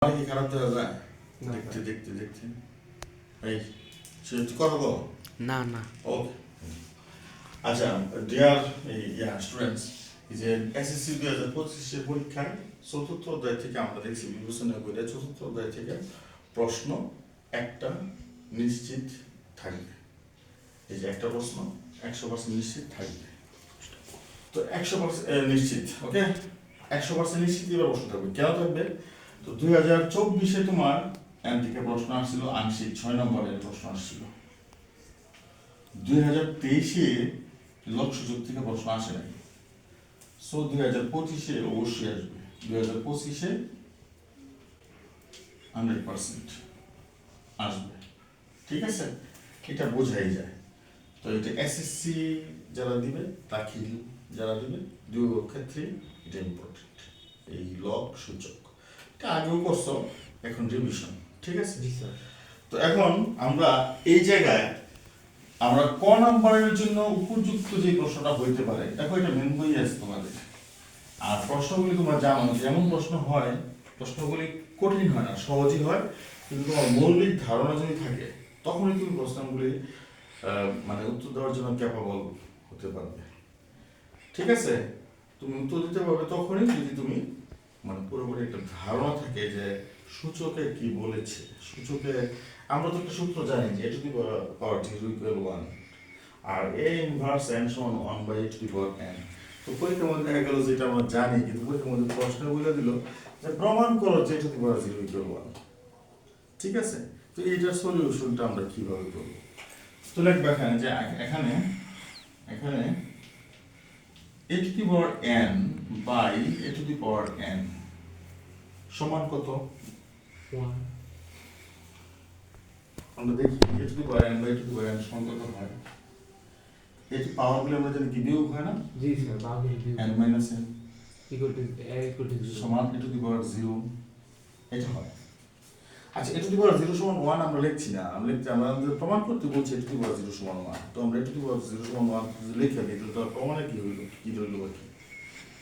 কি খারাপ দেওয়া যায় দেখতে দেখতে দেখতে এই কথা বলো না না ওকে আচ্ছা ডিয়ার স্টুডেন্টস এই যে এসএসসি 2025 এর পরীক্ষায় চতুর্থ অধ্যায় থেকে আমরা দেখছি বিবেচনা করে চতুর্থ অধ্যায় থেকে প্রশ্ন একটা নিশ্চিত থাকবে। এই যে একটা প্রশ্ন 100% নিশ্চিত থাকবে। তো 100% নিশ্চিত, ওকে 100% নিশ্চিত এবার প্রশ্ন থাকবে। কেন থাকবে? তো 2024-এ তোমার এন থেকে প্রশ্ন আসছিল আংশিক 6 নম্বরের প্রশ্ন আসছিল। 2023-এ লক্ষ্যযোগ থেকে প্রশ্ন আসে নাই। সো 2025-এ অবশ্যই আসবে। 2025-এ 100% আসবে। ঠিক আছে, এটা বোঝাই যায়। তো এটা এসএসসি যারা দিবে, দাখিল যারা দিবে, দুই ক্ষেত্রে এটা ইম্পর্টেন্ট। এই লগ সূচক এটা আগেও করছো, এখন রিভিশন। ঠিক আছে, তো এখন আমরা এই জায়গায় আমরা ক নাম্বারের জন্য উপযুক্ত যে প্রশ্নটা হইতে পারে, দেখো এটা মেন বই আছে তোমাদের। আর প্রশ্নগুলি তোমরা জানো যে এমন প্রশ্ন হয়, প্রশ্নগুলি কঠিন হয় না, সহজই হয়, কিন্তু তোমার মৌলিক ধারণা যদি থাকে তখনই তুমি প্রশ্নগুলি মানে উত্তর দেওয়ার জন্য ক্যাপাবল হতে পারবে। ঠিক আছে, তুমি উত্তর দিতে পারবে তখনই যদি তুমি মানে পুরোপুরি একটা ধারণা থাকে যে সূচকে কি বলেছে। সূচকে আমরা তো একটা সূত্র জানি যে a to the power 0 equal 1 আর a ইনভার্স n সমান 1 by a to the power n। তো পরীক্ষার মধ্যে দেখা গেল যেটা আমরা জানি, কিন্তু পরীক্ষার মধ্যে প্রশ্ন বলে দিল যে প্রমাণ করো যে a to the power 0 equal 1। ঠিক আছে, তো এইটার সলিউশনটা আমরা কিভাবে করব? তো লিখবে এখানে যে এখানে এখানে a to the power n by a to the power n সমান কত? 1 আমরা দেখি a to the power n by a to the power n সমান কত হয়। এই যে পাওয়ারগুলো আমরা জানি কি বিয়োগ হয় না? জি স্যার বাকি n minus n equal to a equal to 0 সমান a to the power 0 এটা হয়। আচ্ছা, a to the power 0 সমান 1 আমরা লিখছি না, আমরা লিখছি, আমরা প্রমাণ করতে বলছি a to the power 0 সমান 1। তো আমরা a to the power 0 সমান 1 যদি লিখে দিই তাহলে তো প্রমাণে কি হইল, কি রইল বাকি,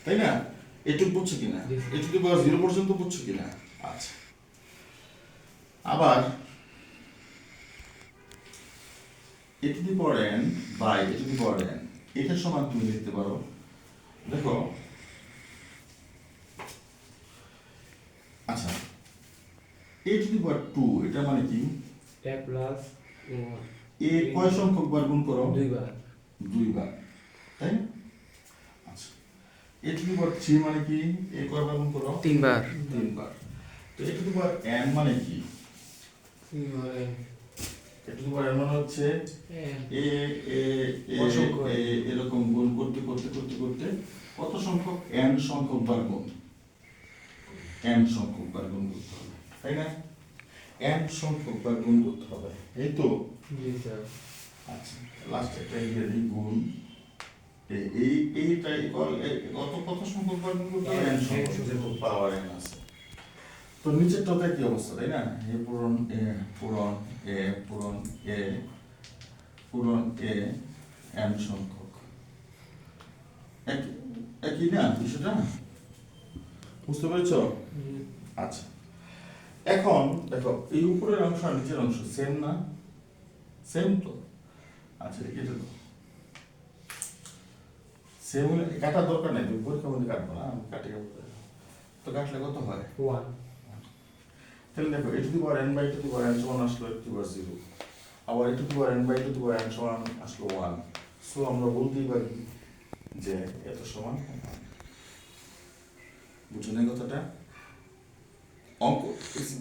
তাই না? এটুকু বুঝছো কিনা? a to the power 0 পর্যন্ত বুঝছো কিনা? আচ্ছা, আবার a to the power n by a to the power n এটা সমান তুমি লিখতে পারো, দেখো আচ্ছা a to the power 2 এটা মানে কি? a প্লাস a কয় সংখ্যক বার গুণ করো? 2 বার 2 বার, তাই না? আচ্ছা, a to the power 3 মানে কি? a কয় বার গুণ করো? 3 বার 3 বার। তো a to the power n মানে কি? a to the power n মানে হচ্ছে a এরকম গুণ করতে করতে করতে করতে কত সংখ্যক n সংখ্যক বার গুণ, n সংখ্যক বার গুণ করতে হবে, তাই না? n সংখ্যক বার গুণ করতে হবে, এই তো। জি স্যার। আচ্ছা, লাস্ট একটা এই গুণ এইটাই কত কত সংখ্যক বার গুণ করতে হবে? n সংখ্যক, যেহেতু পাওয়ার n আছে। তো নিচেরটাতে কি অবস্থা, তাই না? a পূরণ a পূরণ a পূরণ a পূরণ a n সংখ্যক, একই না বিষয়টা? বুঝতে পেরেছ? আচ্ছা, এখন দেখো এই উপরের অংশ আর নিচের অংশ সেম না? সেম তো। আচ্ছা, কেটে দাও। সেম হলে কাটার দরকার নেই, তুমি পরীক্ষার মধ্যে কাটবো না, আমি কাটে তো কাটলে কত হয়? 1 তাহলে দেখো a to the power n by a to the power n সমান আসলো a to the power 0, আবার a to the power n by a to the power n সমান আসলো 1। সো আমরা বলতেই পারি যে এত সমান 1। বুঝছো না কথাটা? অঙ্ক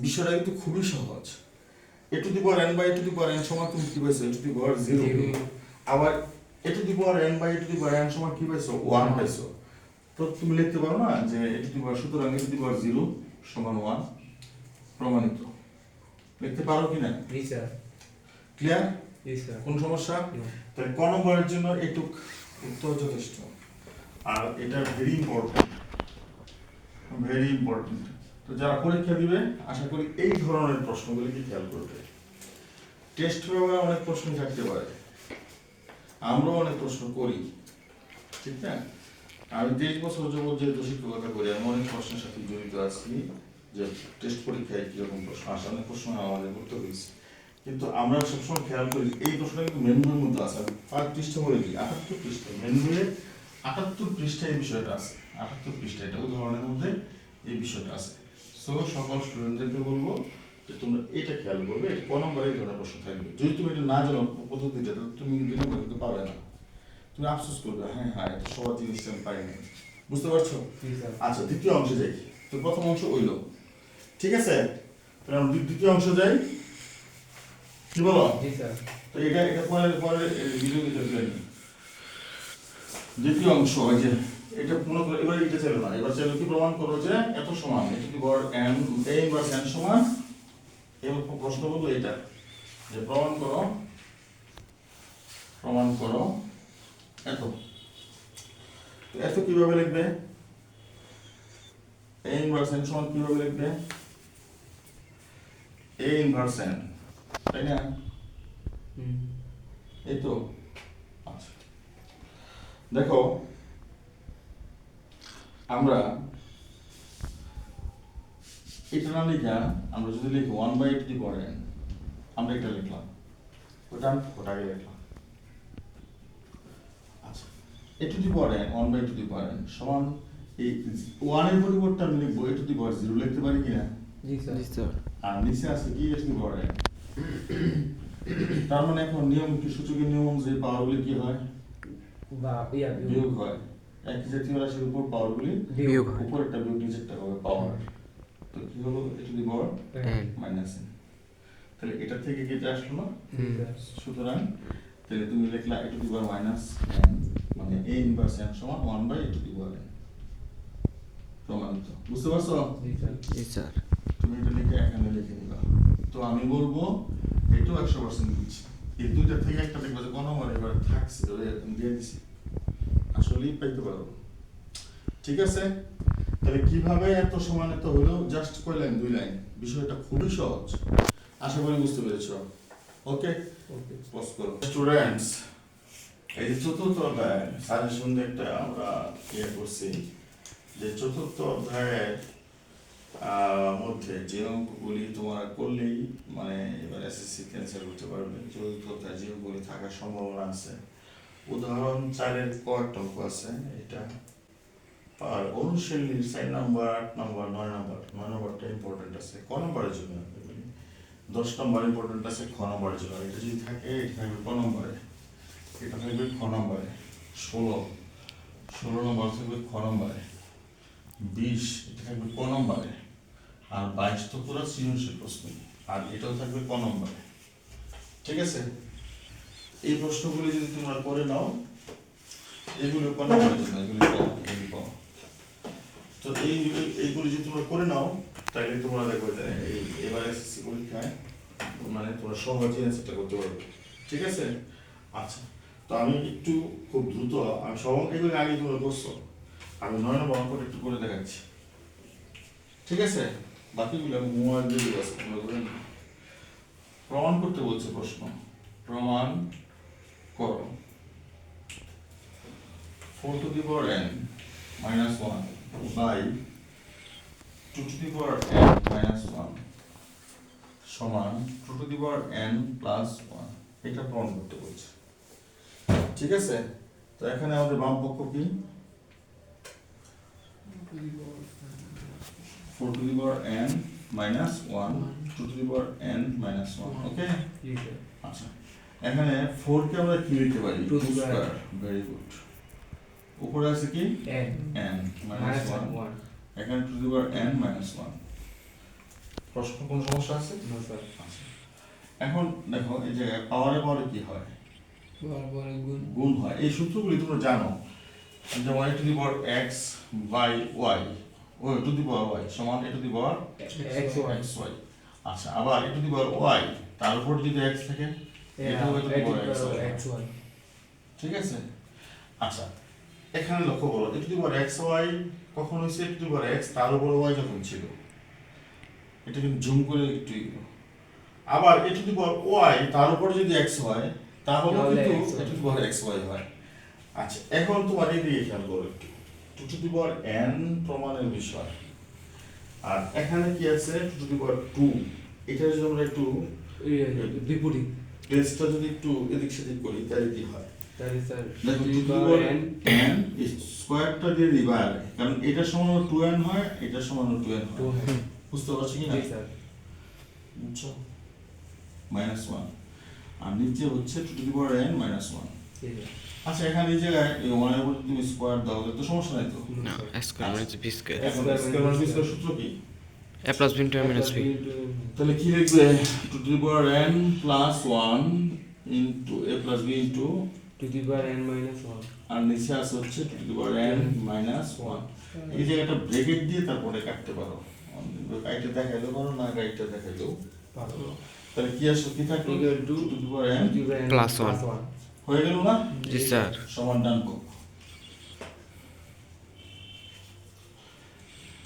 বিষয়টা কিন্তু খুবই সহজ। a to the power n by a to the power n সমান তুমি কি পাইছো? a to the power 0। আবার a to the power n by a to the power n সমান কি পাইছো? 1 পাইছো। তো তুমি লিখতে পারো না যে a to the power, সুতরাং a to the power 0 সমান 1 প্রমাণিত। লিখতে পারো কিনা? জি স্যার। ক্লিয়ার? জি স্যার। কোন সমস্যা? তাহলে ক নম্বরের জন্য এটুক উত্তর যথেষ্ট। আর এটা ভেরি ইম্পর্টেন্ট, ভেরি ইম্পর্টেন্ট। তো যারা পরীক্ষা দিবে আশা করি এই ধরনের প্রশ্নগুলিকে খেয়াল করবে। টেস্ট পেপারে অনেক প্রশ্ন থাকতে পারে, আমরাও অনেক প্রশ্ন করি, ঠিক না? আমি 23 বছর যাবত যেহেতু শিক্ষকতা করি, আমি অনেক প্রশ্নের সাথে জড়িত আছি। যে টেস্ট পরীক্ষায় কীরকম প্রশ্ন আসে, অনেক প্রশ্ন আমাদের করতে হয়েছে, কিন্তু আমরা সবসময় খেয়াল করি এই প্রশ্নটা কিন্তু মেন বইয়ের মধ্যে আছে। আমি 5 পৃষ্ঠা বলে দিই, 78 পৃষ্ঠা মেন বইয়ে 78 পৃষ্ঠায় এই বিষয়টা আছে, 78 পৃষ্ঠা এটা উদাহরণের মধ্যে এই বিষয়টা আছে। সো সকল স্টুডেন্টদেরকে বলবো যে তোমরা এটা খেয়াল করবে, এটা ক নম্বরে এই ধরনের প্রশ্ন থাকবে। যদি তুমি এটা না জানো পদ্ধতিটা, তাহলে তুমি কিন্তু পাবে না, তুমি আফসোস করবে, হ্যাঁ হ্যাঁ এটা সবার জিনিসটা আমি পাইনি। বুঝতে পারছো? জি স্যার। আচ্ছা, দ্বিতীয় অংশে যাই। তো প্রথম অংশ হইল, ঠিক আছে, তাহলে আমরা দ্বিতীয় অংশ যাই, কি বলো? জি স্যার। তো এটা এটা পরে পরে ভিডিও দিতে দিলেন। দ্বিতীয় অংশ ওই যে এটা মনে করো, এবার এটা ছিল না, এবার ছিল কি প্রমাণ করো যে এত সমান এটা কি বড় n a ইনভার্স n সমান। এবার প্রশ্ন বললো এটা যে প্রমাণ করো এত। তো এত কিভাবে লিখবে? a ইনভার্স n সমান কিভাবে লিখবে? a ইনভার্স n, তাই না? এই তো। আচ্ছা দেখো, আমরা এটা না লিখা আমরা যদি লিখি 1/a two the power n, আমরা এটা লিখলাম, ওটা আগে লিখলাম। আচ্ছা, a two the power n 1/a two the power n সমান এই 1 এর পরিবর্তে আমি লিখবো a টু দি পাওয়ার 0 লিখতে পারি কিনা? জি স্যার। জি স্যার। আর নিচে আছে কি a two the power n। তার মানে এখন নিয়ম কি, সূচকের নিয়ম যে পাওয়ারগুলি কি হয়? বা বিয়োগ হয়। একই জাতীয় রাশির উপর পাওয়ারগুলি বিয়োগ হয়। উপরেরটা বিয়োগ নিচেরটা হবে পাওয়ার। তো কি হলো? a two the power minus n। তাহলে এটা থেকে কি এটা আসলো না? সুতরাং তাহলে তুমি লিখলা a two the power minus n, মানে a ইনভার্স n সমান 1/a two the power n। প্রমাণিত। বুঝতে পারছো? জি স্যার। জি স্যার। তুমি এটা লিখে এখানে লিখে দিবা। তো আমি বলবো এটাও 100% দিচ্ছি। এই দুইটা থেকে একটা দেখবা যে কোন নম্বর এবার থাকছে, ওই এরকম দিয়ে দিছি, আসলেই পাইতে পারো। ঠিক আছে, তাহলে কিভাবে এত সমান এত হলো? জাস্ট কয় লাইন, 2 লাইন। বিষয়টা খুবই সহজ, আশা করি বুঝতে পেরেছো। ওকে, ওকে। পজ করো স্টুডেন্টস। এই যে চতুর্থ অধ্যায় সাজেশন একটা আমরা ইয়ে করছি, যে চতুর্থ অধ্যায়ের মধ্যে যে অঙ্কগুলি তোমরা করলেই মানে এবার এসএসসি ক্যান্সেল করতে পারবে। চতুর্থ অধ্যায় যে অঙ্কগুলি থাকার সম্ভাবনা আছে, উদাহরণ 4-এর কয়েকটা অঙ্ক আছে এটা। আর অনুশীলনীর 4 নম্বর, 8 নম্বর, 9 নম্বর, 9 নম্বরটা ইম্পর্টেন্ট আছে ক নম্বরের জন্য, 10 নম্বর ইম্পর্টেন্ট আছে খ নম্বরের জন্য। এটা যদি থাকে এটা থাকবে ক নম্বরে, এটা থাকবে খ নম্বরে। 16 নম্বর থাকবে খ নম্বরে, 20 এটা থাকবে ক নম্বরে, আর 22 তো পুরো সৃজনশীল প্রশ্ন, আর এটাও থাকবে ক নম্বরে। ঠিক আছে, এই প্রশ্নগুলি যদি তোমরা করে নাও, এগুলো ক নম্বরের জন্য, এগুলি ক। তো এইগুলি যদি তোমরা করে নাও, তাহলে তোমরা দেখবে যে এবার এসএসসি পরীক্ষায় মানে তোমরা সহজে অ্যান্সারটা করতে পারবে। ঠিক আছে, আচ্ছা তো আমি একটু খুব দ্রুত, আমি সব এগুলি আগে তোমরা করছো, আমি 9 নম্বর অঙ্কটা একটু করে দেখাচ্ছি। ঠিক আছে, বাকিগুলো আমি মোবাইল দিয়ে দেবো, তোমরা করে নিও। প্রমাণ করতে বলছে প্রশ্ন, প্রমাণ করো 4 to the power n minus 1 by 2 to the power n minus 1 সমান 2 to the power n plus 1, এটা প্রমাণ করতে বলছে। ঠিক আছে, তো এখানে আমাদের বাম পক্ষ কি 4 to the power n minus 1, 2 to the power n minus 1, okay. জি স্যার। আচ্ছা, এখানে 4 কে আমরা কি লিখতে পারি? 2 2 স্কয়ার, ভেরি গুড। উপরে আছে কি n n minus 1, এখানে 2 to the power n minus 1। প্রশ্ন কোন সমস্যা আছে? No sir. আচ্ছা, এখন দেখো এই যে পাওয়ারে পাওয়ারে কি হয়? বরাবর গুণ। গুণ হয়। এই সূত্রগুলি তোমরা জানো, যেমন a to the power x by y, O to the power y সমান a to the power xy। আচ্ছা, আবার a to the power y তার উপর যদি x থাকে, এটাও a to the power xy। ঠিক আছে, আচ্ছা এখানে লক্ষ্য করো a to the power xy কখন হয়েছে? a to the power x তার উপর y যখন ছিল, এটা কিন্তু জুম করে একটু আবার a to the power y তার উপর যদি x হয় তাহলে কিন্তু a to the power xy হয়। আচ্ছা, এখন তোমার এই দিকে খেয়াল করো একটু, 2 to the power n প্রমাণের বিষয়। আর এখানে কি আছে টু টু দি পাওয়ার 2, এটা যদি আমরা একটু বিপরীত প্লেসটা যদি একটু এদিক সেদিক করি তাহলে কি হয়, তাহলে sir two to the power n স্কয়ারটা দিয়ে দিবা আগে, কারণ এটা সমান 2n হয়, এটা সমান 2n হয়, বুঝতে পারছো কি না? জি স্যার বুঝছো, -1 আর নিচে হচ্ছে two to the power n -1। জি স্যার আচ্ছা এখানে এই জায়গায় এই 1 এর উপর তুমি স্কয়ার দাও তাহলে তো সমস্যা নাই তো। No, a square minus b square. এখন স্কয়ার মাইনাস বি স্কয়ার সূত্র কি? A plus b into a minus b. তাহলে কি লিখবে, two to the power n plus 1 into a plus b into, two the power n minus 1 আর নিচে আছে হচ্ছে two to the power n minus 1। এই জায়গাটা ব্র্যাকেট দিয়ে তারপরে কাটতে পারো, কাইটে দেখাইলেও পারো, না কাইটে দেখাইলেও পারো তাহলে কি আসলে কি থাকলো, equal to to to the power n Plus 1. হয়ে গেল না, Yes, sir. সমান ডান পক্ষ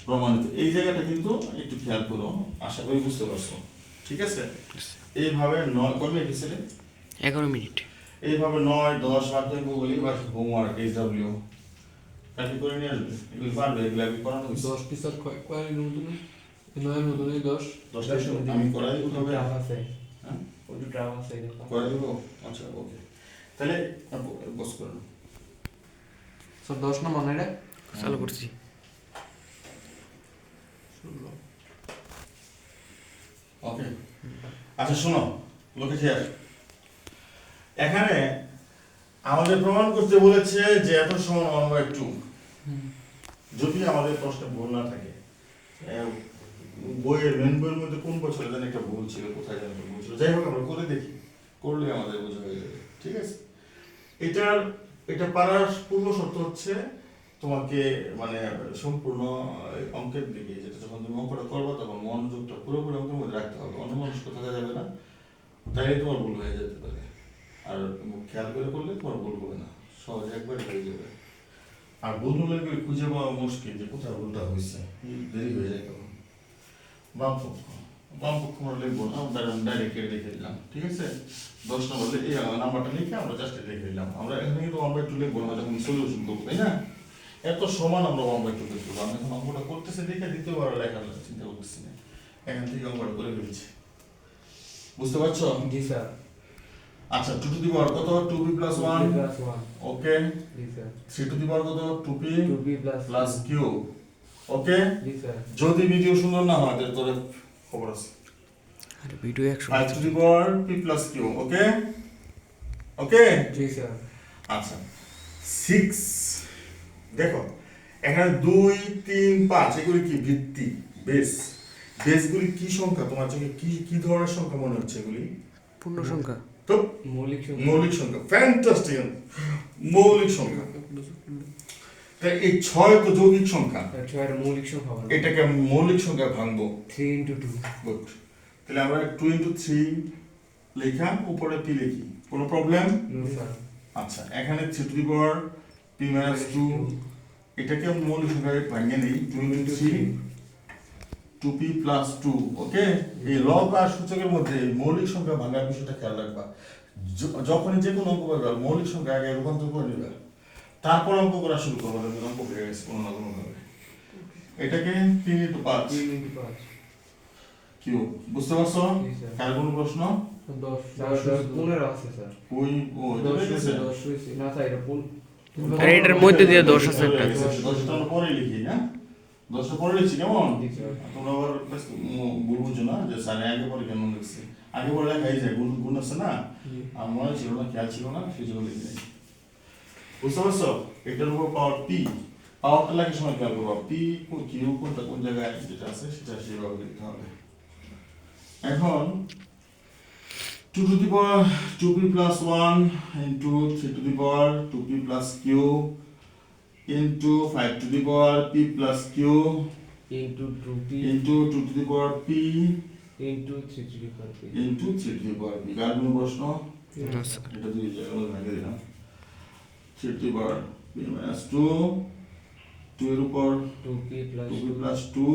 প্রমাণিত। এই জায়গাটা কিন্তু একটু খেয়াল করো, আশা করি বুঝতে পারছো, ঠিক আছে? এইভাবে 9 কবে এপিসোডে 11 minute. এইভাবে 9 10 বাদ দিয়ে বলি বা হোমওয়ার্ক এসডব্লিউ কাটি করে নিয়ে আসবে, এগুলো পারবে, এগুলো আমি করানো হয়েছে 10 টি স্যার কয় নতুন 9 নতুন 10 10টা আমি করাই দিতে হবে, ট্রাফ আছে হ্যাঁ ওই ট্রাফ আছে করে দিব। আচ্ছা ওকে, তাহলে বস করুন স্যার 10 না মনে রে চালু করছি। ওকে। আচ্ছা শোনো, লোকে খেয়াল, এখানে আমাদের প্রমাণ করতে বলেছে যে এত সমান 1/2, যদি আমাদের প্রশ্নে ভুল না থাকে। বইয়ের মেন বইয়ের মধ্যে কোন বছরে জানি একটা ভুল ছিল, কোথায় জানি একটা ভুল ছিল, যাই হোক আমরা করে দেখি, করলে আমাদের বোঝা হয়ে যাবে, ঠিক আছে? এটা পারার পূর্ব শর্ত হচ্ছে তোমাকে মানে সম্পূর্ণ অঙ্কের দিকে, যেটা যখন তুমি অঙ্কটা করবা তখন মনোযোগটা পুরোপুরি অঙ্কের মধ্যে রাখতে হবে, অন্যমনস্ক থাকা যাবে না, তাইলে তোমার ভুল হয়ে যেতে পারে। আর খেয়াল করে করলে তোমার ভুল হবে না, সহজে একবার হয়ে যাবে। আর ভুল হলে খুঁজে পাওয়া মুশকিল যে কোথায় ভুলটা হয়েছে, দেরি হয়ে যায় তখন। বাম পক্ষ আমরা লিখবো না, ডাইরেক্ট লিখে দিলাম, ঠিক আছে? 10 নম্বর এই নাম্বারটা লিখে আমরা জাস্ট লিখে দিলাম। আমরা এখানে কিন্তু 1/2 লিখবো না, যখন সলিউশন করবো, তাই না? এত সমান আমরা 1/2 লিখবো, আমি এখন অঙ্কটা করতেছি দেখে দ্বিতীয়বার লেখার চিন্তা করতেছি না, এখান থেকে অঙ্কটা করে ফেলছি, বুঝতে পারছো? জি স্যার আচ্ছা 2 টু দি পাওয়ার কত, 2b প্লাস 1, ওকে। জি স্যার 3 টু দি পাওয়ার কত, 2p 2b plus q, okay. জি স্যার যদি ভিডিও সুন্দর না হয় তাহলে তোর খবর আছে, আরে video 100 5 to the power p plus q, okay okay. জি স্যার আচ্ছা 6, দেখো এখানে 2 3 5 এগুলি কি ভিত্তি, বেসগুলি কি সংখ্যা তোমার চোখে কি ধরনের সংখ্যা মনে হচ্ছে এগুলি? পূর্ণ সংখ্যা। তো মৌলিক সংখ্যা, ফ্যান্টাস্টিক, মৌলিক সংখ্যা। তাই এই 6 তো যৌগিক সংখ্যা, 6 এর মৌলিক সংখ্যা হবে এটাকে আমি মৌলিক সংখ্যা ভাঙবো, 3 * 2 গুড। তাহলে আমরা 2 * 3 লেখা, উপরে p লিখি, কোনো প্রবলেম? নো স্যার আচ্ছা এখানে 3 টু দি পাওয়ার p - 2, এটাকে আমি মৌলিক সংখ্যায় ভাঙিয়ে নেই, 2 * 3 2p প্লাস 2, ওকে। এই লব আর সূচকের মধ্যে মৌলিক সংখ্যা ভাঙার বিষয়টা খেয়াল রাখবা, যখনই যে কোনো অঙ্ক পাবে মৌলিক সংখ্যা আগে রূপান্তর করে নেবে, তারপর অঙ্ক করা শুরু করবো, অঙ্ক হয়ে গেছে কোনো না কোনো ভাবে। এটাকে 3 * 5 কিউ, বুঝতে পারছো? জি স্যার কার কোনো প্রশ্ন? 10 15 আছে স্যার ওই ও এটা 10 হয়ে গেছে? হইছে না স্যার এটা আরে এটার মধ্যে দিয়ে 10 আছে একটা। 10টা আমরা পরে লিখি, হ্যাঁ 10টা পরে লিখছি, কেমন? জি স্যার তোমরা আবার ভুল বুঝো না যে স্যার আগে পরে কেমন লিখছি, আগে পরে লেখা এই যায়, গুণ আছে না, আমার মনে ছিল না, খেয়াল ছিল না, সেই জন্য লিখে নিই, বুঝতে পারছো? এটার উপর পাওয়ার p, পাওয়ারটা লেখার সময় খেয়াল করবা, p কিউ কোনটা কোন জায়গায় যেটা আছে সেটা সেভাবে লিখতে হবে। এখন 2 to the power 2p plus 1 into 3 to the power 2p plus q into 5 to the power p plus q into 2p into 2 to the power p into 3 to the power p into 3 to the power p। কার কোনো প্রশ্ন? No, sir. এটা দুই জায়গায় আমরা ভেঙে দিলাম, 3 to the power p minus 2, 2 এর উপর 2p plus 2p plus 2,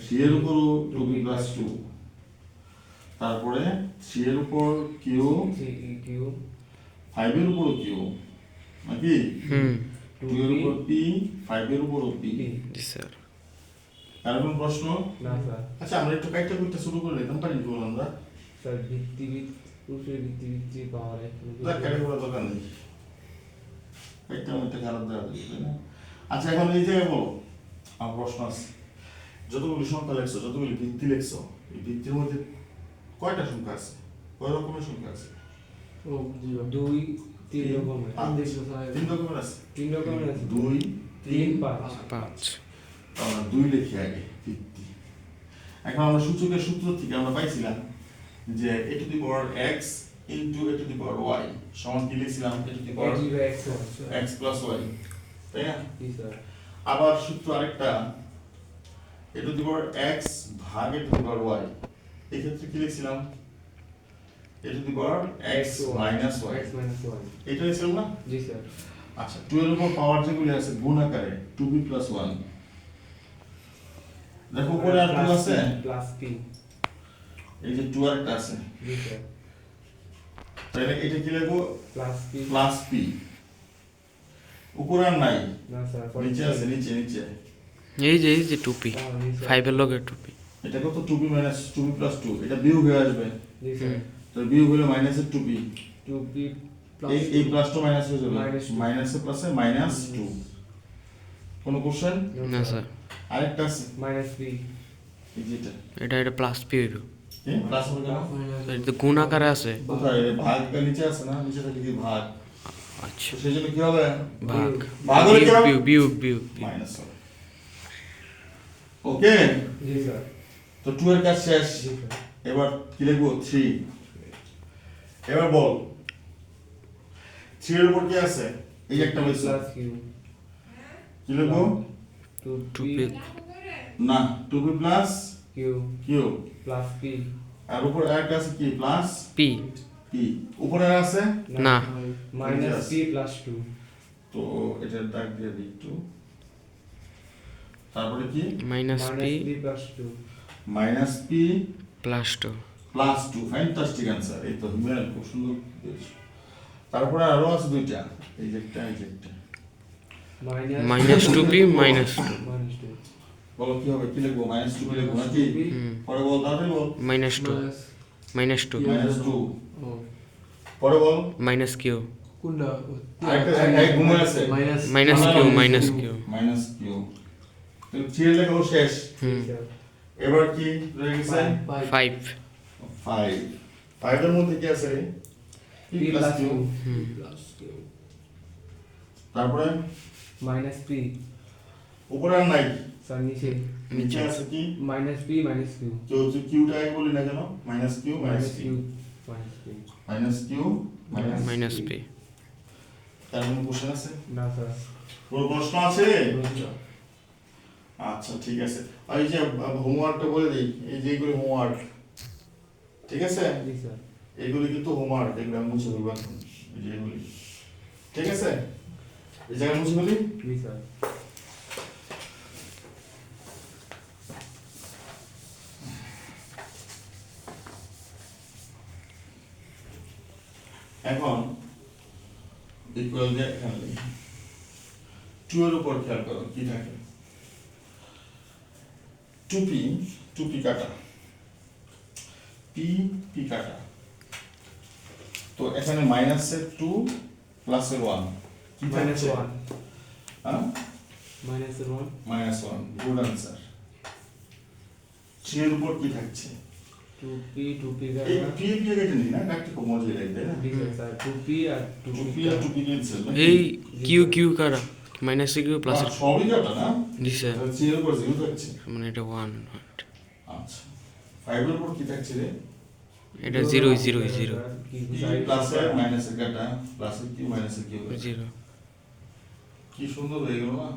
3 এর উপর 2p plus 2, তারপরে 3 এর উপর q, 3q 5 এর উপর q, নাকি? 2 এর 2p উপর p, 5 এর উপর p, জি স্যার। আর কোনো প্রশ্ন? না স্যার। আচ্ছা আমরা একটু কাইটা করতে শুরু করে নিতাম পারি কি বললাম আমরা? স্যার পুরুষের ভিত্তি পাওয়ার না কাইটা করার দরকার নেই। কাইটা মধ্যে খারাপ দেওয়া যাবে, তাই না? আচ্ছা এখন এই জায়গায় বলো, আমার প্রশ্ন আছে। যতগুলি সংখ্যা লেখছো, যতগুলি ভিত্তি লেখছো, এই ভিত্তির মধ্যে কয়টা সংখ্যা আছে? কয় রকমের সংখ্যা আছে? ও 2 3 রকমের। তিন রকমের আছে। 3 রকমের আছে। 2 3 5 5 আমরা 2 লিখি আগে ভিত্তি। এখন আমরা সূচকের সূত্র থেকে আমরা পাইছিলাম যে a two the power x into a two the power y সমান কি লিখছিলাম? a two the power x plus y, তাই না? জি স্যার। আবার সূত্র আরেকটা a two the power x ভাগ a two the power y, এই ক্ষেত্রে কি লিখছিলাম? a two the power x minus y, x minus y এটা লিখছিলাম না? জি স্যার। আচ্ছা 2 এর উপর পাওয়ার যেগুলি আছে গুণ আকারে 2b প্লাস 1, দেখো উপরে আর 2 আছে, প্লাস p এই যে 2 আরেকটা আছে, জি স্যার। তাহলে এটা কি লিখবো? Plus p plus p। উপরে আর নাই, না স্যার নিচে আছে, নিচে নিচে এই যে টুপি 5 এর লগে টুপি। এটা কত? 2b মাইনাস 2b প্লাস 2, এটা বিয়োগ হয়ে আসবে, জি স্যার। তো বিয়োগ হলে মাইনাসের 2b, 2p এই প্লাসটা মাইনাস হয়ে যাবে, Minus 2. মাইনাসে প্লাসে মাইনাস 2। কোনো কোশ্চেন? না স্যার, আরেকটা আছে মাইনাস p এই যেটা, এটা প্লাস পি হইব। হ্যাঁ প্লাস হবে কেন? এটা তো গুণ আকারে আছে। কোথায়? ভাগ নিচে আছে না? নিচে থাকে কি ভাগ, আচ্ছা, তো সেই জন্য কি হবে? ভাগ ভাগ হলে কি হবে? বিয়োগ মাইনাস হবে। ওকে, জি স্যার। তো 2 এর কাজ শেষ। জি স্যার। এবার কি লিখবো? 3। এবার বল 3 এর উপর কি আছে? এই একটা লিখছো, প্লাস q কি লিখবো? 2p না 2b plus q q, plus p আর উপর একটা আছে কি? Plus P p। উপরে আর আছে, না। মাইনাস p প্লাস 2 তো এটা দাগ দিয়ে দিই একটু। তারপরে কি? Minus P plus 2 minus p plus 2। Plus 2। Fantastic answer, এই তো হিমেল খুব সুন্দর দিয়েছো। তারপরে আরো আছে দুইটা, এই যে একটা, এই যে একটা। Minus 2p minus 2। মাইনাস 2 বলো কি হবে? কি লিখবো? মাইনাস 2 লিখবো নাকি? পরে বল, তাড়াতাড়ি বল। মাইনাস 2 মাইনাস 2, ও পরে বল। মাইনাস কিউ কোনটা আরেকটা এক গুণে আছে, মাইনাস কিউ মাইনাস q। তো 3 এর লেখা শেষ। এবার কি রয়ে গেছে? 5 5। 5 এর মধ্যে কি আছে রে? p plus q। তারপরে মাইনাস p উপরে আর নাই, স্যার নিচে নিচে আছে কি? মাইনাস p মাইনাস q কেউ যে কিউটা আগে বলি না কেন? Minus q minus minus p, q minus p minus q minus P. তার কোনো কোশ্চেন আছে? না স্যার কোনো প্রশ্ন আছে? আচ্ছা ঠিক আছে, আর এই যে হোমওয়ার্কটা বলে দিই, এই যে এইগুলো হোমওয়ার্ক, ঠিক আছে? জি স্যার এইগুলি কিন্তু হোমওয়ার্ক, এগুলো আমি মুছে ফেলবো এখন, এই যে এগুলি, ঠিক আছে? এই জায়গায় মুছে ফেলি। জি স্যার এখন ইকুয়াল দিয়ে এখানে লিখি। 2 এর উপর খেয়াল করো কি থাকে? 2p কাটা, p কাটা, তো এখানে মাইনাসের 2 প্লাসের 1 কি মাইনাস থাকছে? 1 হ্যাঁ মাইনাস 1 মাইনাস 1, গুড আনসার। 3 এর উপর কি থাকছে? 2p এই p কে কেটে নি না, কাটতে খুব মজা লাগে না? জি স্যার 2p আর 2p আর 2p ক্যান্সেল, এই কিউ কারা মাইনাস কিউ প্লাস সবই কাটা না? জি স্যার, 3 এর উপর 0 থাকছে। মানে এটা 1, আচ্ছা 5 এর উপর কি থাকছে রে? এটা 0 প্লাসের মাইনাসের কাটা, প্লাসের কিউ মাইনাসের কিউ, 0। কি সুন্দর হয়ে গেল না?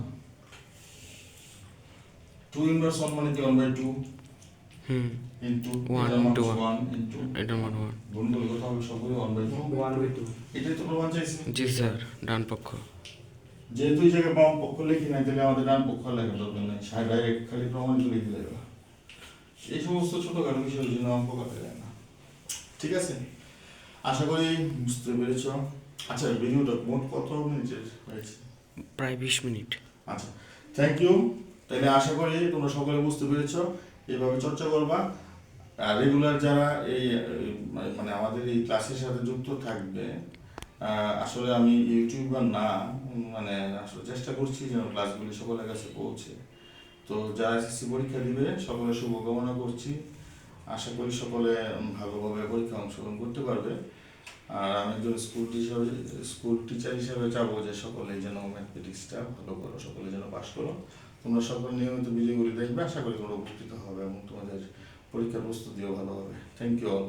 2 ইনভার্স 1 মানে কি 1/2 ইনটু 1 into 1 ইনটু এটা মান 1। গুণ করলে কত হবে? সবগুলো 1/2। 1/2 এটাই তো প্রমাণ চাইছি। জি স্যার, ডান পক্ষ। যেহেতু এই জায়গায় বাম পক্ষ লিখি নাই, তাহলে আমাদের ডান পক্ষ লেখার দরকার নেই, ডাইরেক্ট খালি প্রমাণিত লিখে দেবে। এই সমস্ত ছোটখাটো বিষয়ের জন্য অঙ্ক কাটা যায় না, ঠিক আছে? আশা করি বুঝতে পেরেছ। আচ্ছা ভিডিওটা মোট কত মিনিটের হয়েছে? প্রায় 20 মিনিট। আচ্ছা থ্যাংক ইউ। তাহলে আশা করি তোমরা সকলে বুঝতে পেরেছো, এইভাবে চর্চা করবা। আর রেগুলার যারা মানে আমাদের এই ক্লাসের সাথে যুক্ত থাকবে, আসলে আমি ইউটিউবার না, মানে আসলে চেষ্টা করছি যেন ক্লাসগুলি সকলের কাছে পৌঁছে। তো যারা এসএসসি পরীক্ষা দিবে সকলের শুভকামনা করছি। আশা করি সকলে ভালোভাবে পরীক্ষা অংশগ্রহণ করতে পারবে। আর আমি একজন স্কুল টিচার হিসাবে চাবো যে সকলে যেন ম্যাথমেটিক্সটা ভালো করো, সকলে যেন পাশ করো। তোমরা সকলে নিয়মিত ভিডিওগুলি দেখবে, আশা করি তোমরা উপকৃত হবে এবং তোমাদের পরীক্ষার প্রস্তুতিও ভালো হবে। Thank you all.